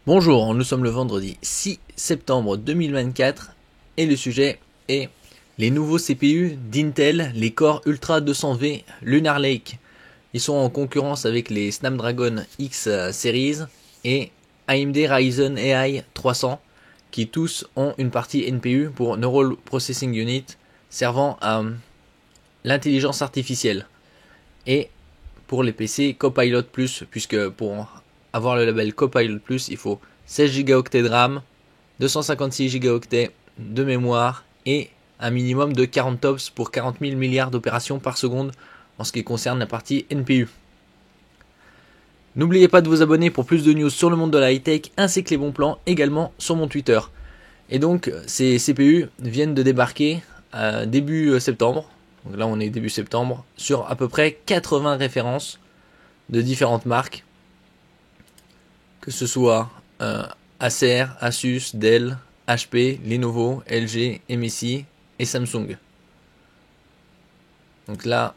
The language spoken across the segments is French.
Bonjour, nous sommes le vendredi 6 septembre 2024 et le sujet est les nouveaux CPU d'Intel, les Core Ultra 200V Lunar Lake. Ils sont en concurrence avec les Snapdragon X Series et AMD Ryzen AI 300 qui tous ont une partie NPU pour Neural Processing Unit servant à l'intelligence artificielle et pour les PC Copilot+, puisque pour avoir le label Copilot+, il faut 16 Go de RAM, 256 Go de mémoire et un minimum de 40 TOPS pour 40 000 milliards d'opérations par seconde en ce qui concerne la partie NPU. N'oubliez pas de vous abonner pour plus de news sur le monde de la high-tech ainsi que les bons plans également sur mon Twitter. Et donc ces CPU viennent de débarquer début septembre, donc là on est début septembre, sur à peu près 80 références de différentes marques, que ce soit Acer, Asus, Dell, HP, Lenovo, LG, MSI et Samsung. Donc là,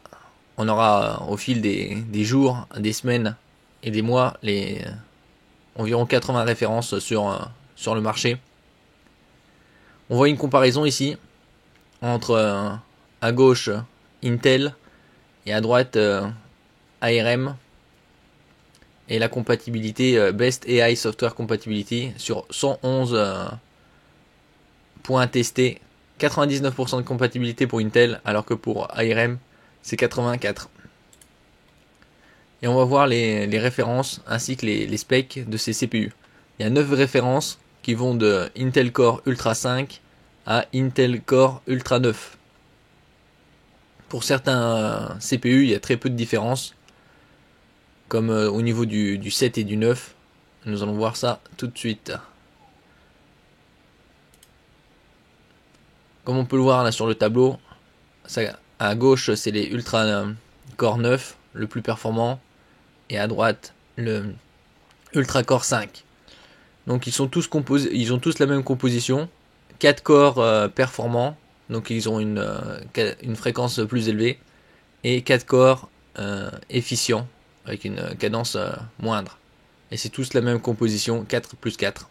on aura au fil des jours, des semaines et des mois les environ 80 références sur le marché. On voit une comparaison ici entre à gauche Intel et à droite ARM et la compatibilité Best AI Software Compatibility sur 111 points testés, 99% de compatibilité pour Intel alors que pour ARM c'est 84. Et on va voir les références ainsi que les specs de ces CPU. Il y a 9 références qui vont de Intel Core Ultra 5 à Intel Core Ultra 9. Pour certains CPU, il y a très peu de différence, comme au niveau du 7 et du 9. Nous allons voir ça tout de suite. Comme on peut le voir là sur le tableau, ça, à gauche c'est les Ultra Core 9, le plus performant, et à droite le Ultra Core 5. Donc ils ont tous la même composition, 4 corps performants, donc ils ont une fréquence plus élevée, et 4 corps efficients, avec une cadence moindre. Et c'est tous la même composition, 4 plus 4.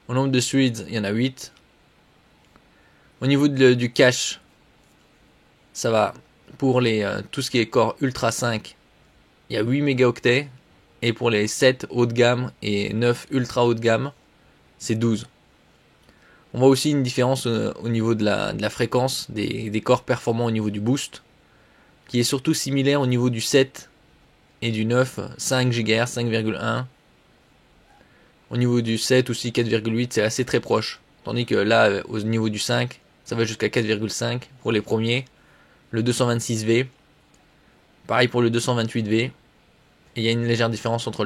Au nombre de threads, il y en a 8. Au niveau du cache, ça va pour tout ce qui est Core Ultra 5, il y a 8 mégaoctets. Et pour les 7 haut de gamme et 9 ultra haut de gamme, c'est 12. On voit aussi une différence au niveau de la fréquence des corps performants au niveau du boost, qui est surtout similaire au niveau du 7 et du 9, 5 GHz, 5,1. Au niveau du 7 aussi 4,8, c'est assez très proche. Tandis que là, au niveau du 5, ça va jusqu'à 4,5 pour les premiers. Le 226V, pareil pour le 228V. Et il y a une légère différence entre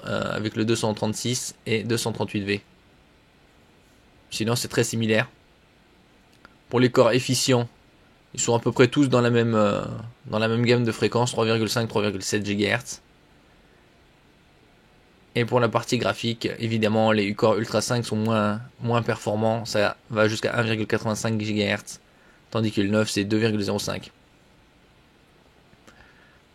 avec le 236 et 238V. Sinon, c'est très similaire. Pour les corps efficients, ils sont à peu près tous dans la même gamme de fréquences, 3,5, 3,7 GHz. Et pour la partie graphique, évidemment, les Core Ultra 5 sont moins performants. Ça va jusqu'à 1,85 GHz, tandis que le 9, c'est 2,05.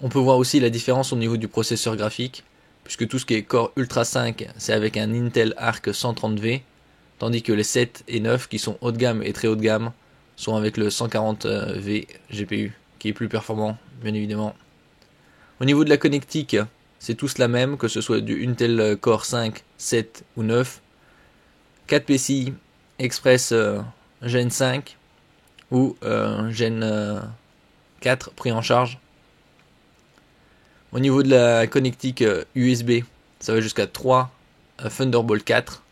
On peut voir aussi la différence au niveau du processeur graphique, puisque tout ce qui est Core Ultra 5, c'est avec un Intel Arc 130V, tandis que les 7 et 9, qui sont haut de gamme et très haut de gamme, sont avec le 140V GPU, qui est plus performant, bien évidemment. Au niveau de la connectique, c'est tous la même, que ce soit du Intel Core 5, 7 ou 9. 4 PCI Express Gen 5 ou Gen 4 pris en charge. Au niveau de la connectique USB, ça va jusqu'à 3 Thunderbolt 4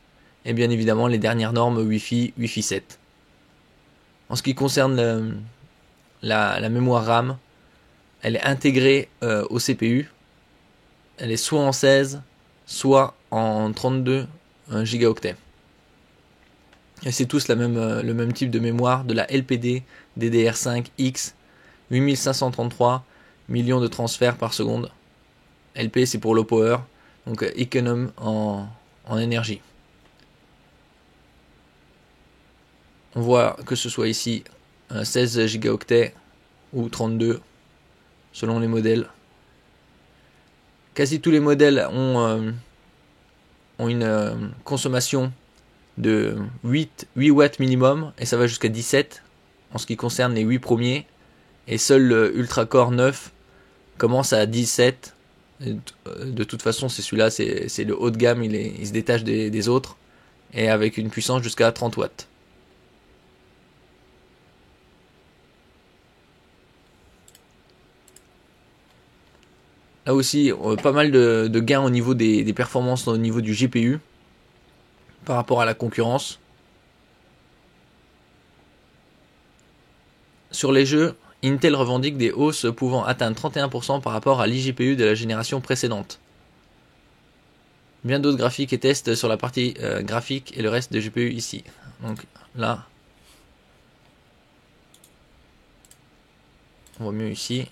et bien évidemment les dernières normes Wi-Fi, Wi-Fi 7. En ce qui concerne la mémoire RAM, elle est intégrée au CPU. Elle est soit en 16, soit en 32 gigaoctets. Et c'est tous le même type de mémoire, de la LPD DDR5X, 8533 millions de transferts par seconde. LP c'est pour low power, donc économe en énergie. On voit que ce soit ici 16 gigaoctets ou 32 selon les modèles. Quasi tous les modèles ont ont une consommation de 8 watts minimum, et ça va jusqu'à 17 en ce qui concerne les 8 premiers, et seul le Ultra Core 9 commence à 17. De toute façon, c'est celui-là, c'est le haut de gamme, il se détache des autres, et avec une puissance jusqu'à 30 watts. Là aussi, pas mal de gains au niveau des performances au niveau du GPU par rapport à la concurrence. Sur les jeux, Intel revendique des hausses pouvant atteindre 31% par rapport à l'iGPU de la génération précédente. Bien d'autres graphiques et tests sur la partie graphique et le reste de GPU ici. Donc là, on voit mieux ici.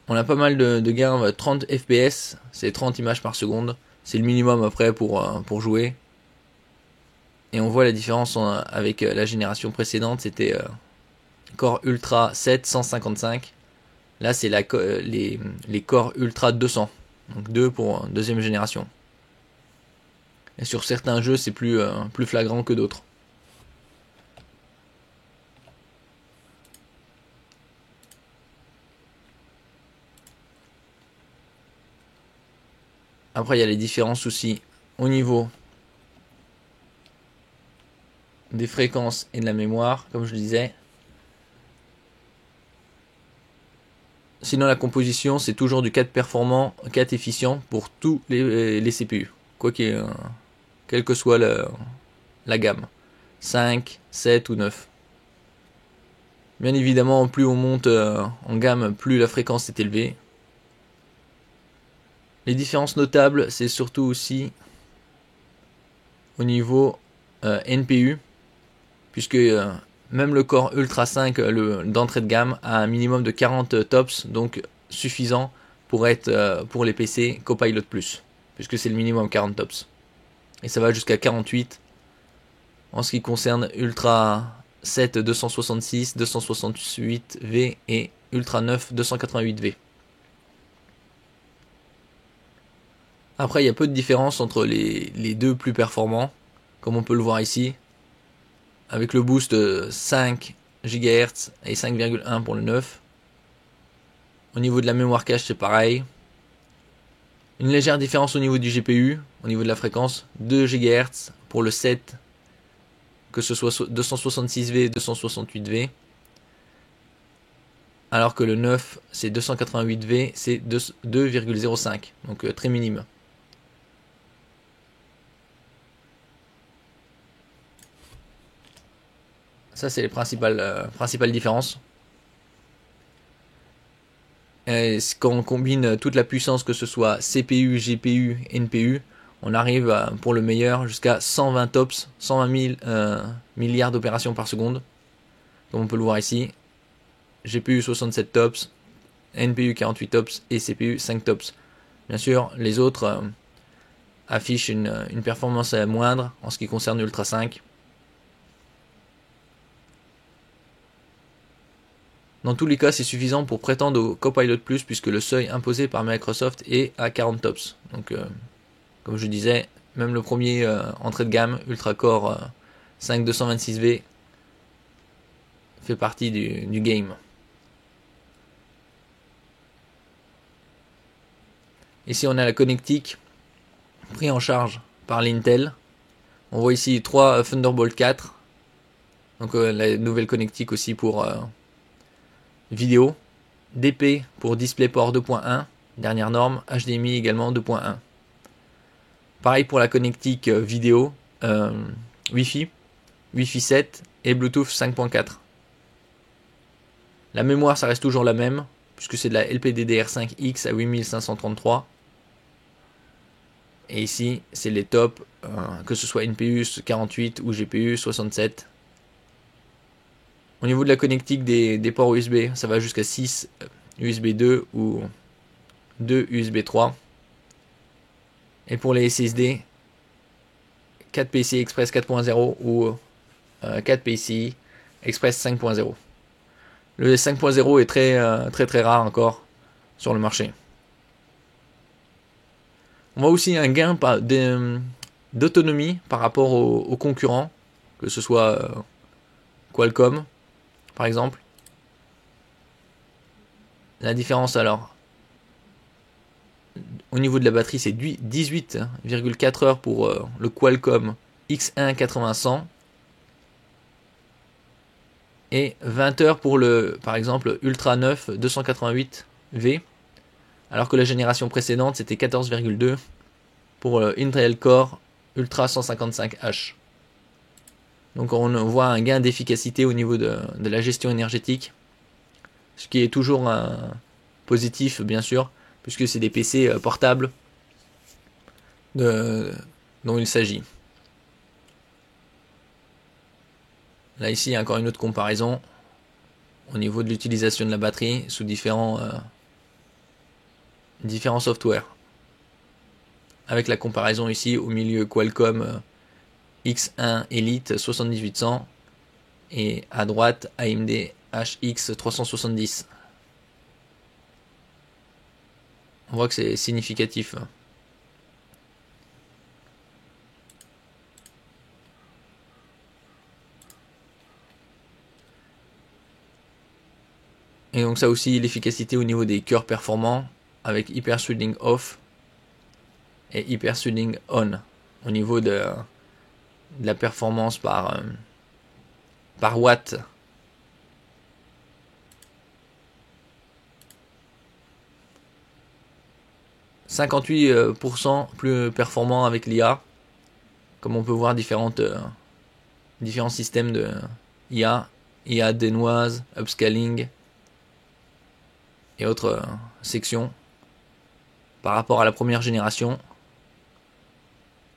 On a pas mal de gains, 30 FPS, c'est 30 images par seconde. C'est le minimum après pour jouer. Et on voit la différence avec la génération précédente, c'était Core Ultra 7 155. Là c'est les Core Ultra 200, donc 2 pour deuxième génération. Et sur certains jeux c'est plus flagrant que d'autres. Après il y a les différences aussi au niveau des fréquences et de la mémoire, comme je le disais. Sinon la composition c'est toujours du 4 performant, 4 efficient pour tous les CPU, quelle que soit la gamme, 5, 7 ou 9. Bien évidemment, plus on monte en gamme, plus la fréquence est élevée. Les différences notables, c'est surtout aussi au niveau NPU, puisque même le Core Ultra 5 d'entrée de gamme a un minimum de 40 TOPS, donc suffisant pour être pour les PC Copilot+, puisque c'est le minimum 40 TOPS. Et ça va jusqu'à 48 en ce qui concerne Ultra 7 266, 268V et Ultra 9 288V. Après, il y a peu de différence entre les deux plus performants, comme on peut le voir ici, avec le boost 5 GHz et 5,1 pour le 9. Au niveau de la mémoire cache, c'est pareil. Une légère différence au niveau du GPU, au niveau de la fréquence, 2 GHz pour le 7, que ce soit 266V et 268V. Alors que le 9, c'est 288V, c'est 2,05, donc très minime. Ça, c'est les principales différences. Et quand on combine toute la puissance, que ce soit CPU, GPU, NPU, on arrive pour le meilleur jusqu'à 120 TOPS, 120 000 milliards d'opérations par seconde, comme on peut le voir ici. GPU 67 TOPS, NPU 48 TOPS et CPU 5 TOPS. Bien sûr, les autres affichent une performance moindre en ce qui concerne Ultra 5. Dans tous les cas, c'est suffisant pour prétendre au Copilot+, puisque le seuil imposé par Microsoft est à 40 TOPS. Donc, comme je disais, même le premier entrée de gamme, Ultra Core 5 226V, fait partie du game. Ici, on a la connectique pris en charge par l'Intel. On voit ici 3 Thunderbolt 4. Donc, la nouvelle connectique aussi pour vidéo, DP pour DisplayPort 2.1, dernière norme, HDMI également 2.1. Pareil pour la connectique vidéo, Wi-Fi 7 et Bluetooth 5.4. La mémoire, ça reste toujours la même, puisque c'est de la LPDDR5X à 8533. Et ici, c'est les tops, que ce soit NPU 48 ou GPU 67. Au niveau de la connectique des ports USB, ça va jusqu'à 6 USB 2 ou 2 USB 3. Et pour les SSD, 4 PCI Express 4.0 ou 4 PCI Express 5.0. Le 5.0 est très rare encore sur le marché. On voit aussi un gain d'autonomie par rapport aux concurrents, que ce soit Qualcomm par exemple. La différence alors, au niveau de la batterie, c'est 18,4 heures pour le Qualcomm X1 80-100 et 20 heures pour le, par exemple, Ultra 9 288V, alors que la génération précédente c'était 14,2 pour le Intel Core Ultra 155H. Donc on voit un gain d'efficacité au niveau de la gestion énergétique, ce qui est toujours un positif bien sûr, puisque c'est des PC portables dont il s'agit. Là ici, il y a encore une autre comparaison au niveau de l'utilisation de la batterie sous différents softwares. Avec la comparaison ici au milieu Qualcomm X1 Elite 7800 et à droite AMD HX 370. On voit que c'est significatif. Et donc ça aussi l'efficacité au niveau des cœurs performants avec Hyper Threading Off et Hyper Threading On au niveau de la performance par watt. « 58% plus performant avec l'IA, comme on peut voir différents systèmes de IA danoise, upscaling et autres sections par rapport à la première génération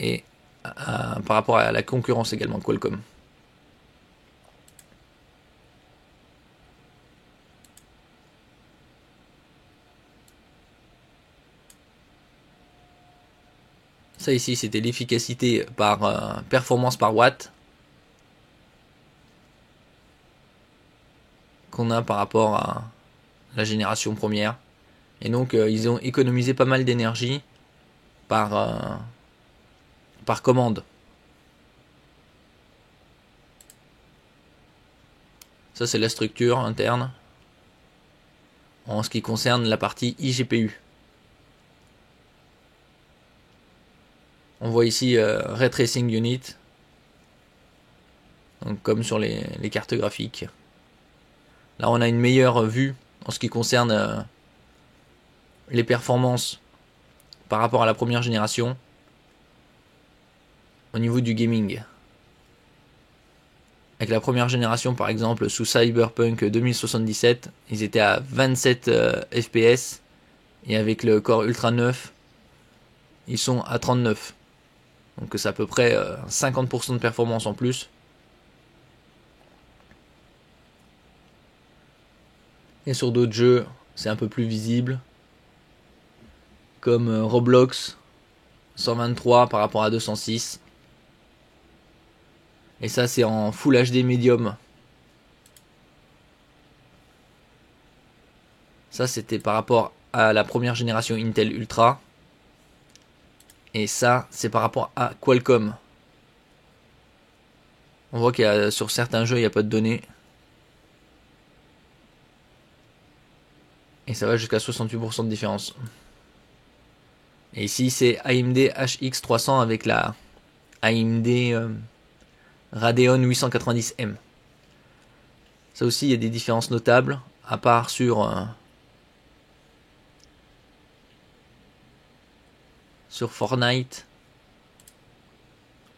et par rapport à la concurrence également de Qualcomm. Ça ici c'était l'efficacité par performance par watt qu'on a par rapport à la génération première. Et donc ils ont économisé pas mal d'énergie par commande. Ça c'est la structure interne en ce qui concerne la partie iGPU. On voit ici Ray Tracing Unit, donc comme sur les cartes graphiques. Là on a une meilleure vue en ce qui concerne les performances par rapport à la première génération au niveau du gaming. Avec la première génération par exemple sous Cyberpunk 2077, ils étaient à 27 FPS et avec le Core Ultra 9, ils sont à 39. Donc c'est à peu près 50% de performance en plus. Et sur d'autres jeux, c'est un peu plus visible. Comme Roblox, 123 par rapport à 206. Et ça c'est en Full HD Medium. Ça c'était par rapport à la première génération Intel Ultra. Et ça c'est par rapport à Qualcomm. On voit qu'il y a sur certains jeux il n'y a pas de données. Et ça va jusqu'à 68% de différence. Et ici c'est AMD HX 300 avec la AMD Radeon 890M. Ça aussi il y a des différences notables, à part sur Fortnite,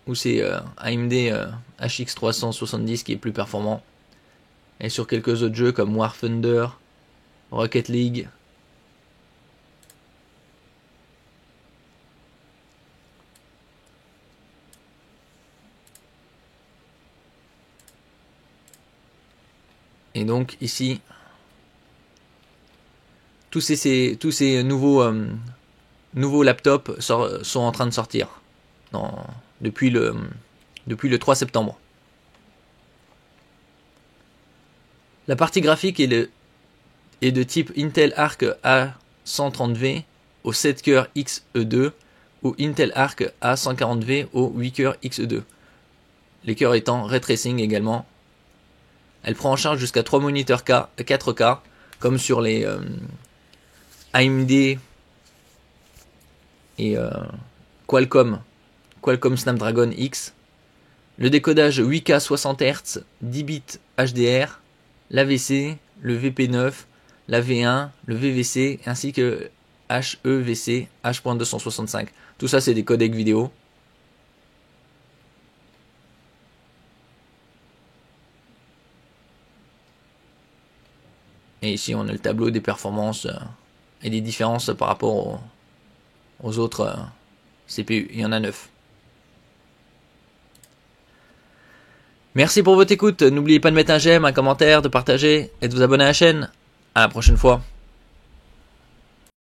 où c'est AMD HX 370 qui est plus performant. Et sur quelques autres jeux comme War Thunder, Rocket League. Et donc ici, tous ces nouveaux laptops sont en train de sortir depuis le 3 septembre. La partie graphique est de type Intel Arc A130V au 7 coeurs XE2 ou Intel Arc A140V au 8 cœurs X2. Les cœurs étant ray tracing également. Elle prend en charge jusqu'à 3 moniteurs 4K, comme sur les AMD et Qualcomm Snapdragon X. Le décodage 8K 60 Hz, 10 bits HDR, l'AVC, le VP9, la V1, le VVC, ainsi que HEVC, H.265. Tout ça, c'est des codecs vidéo. Et ici, on a le tableau des performances et des différences par rapport aux autres CPU. Il y en a 9. Merci pour votre écoute. N'oubliez pas de mettre un j'aime, un commentaire, de partager et de vous abonner à la chaîne. À la prochaine fois.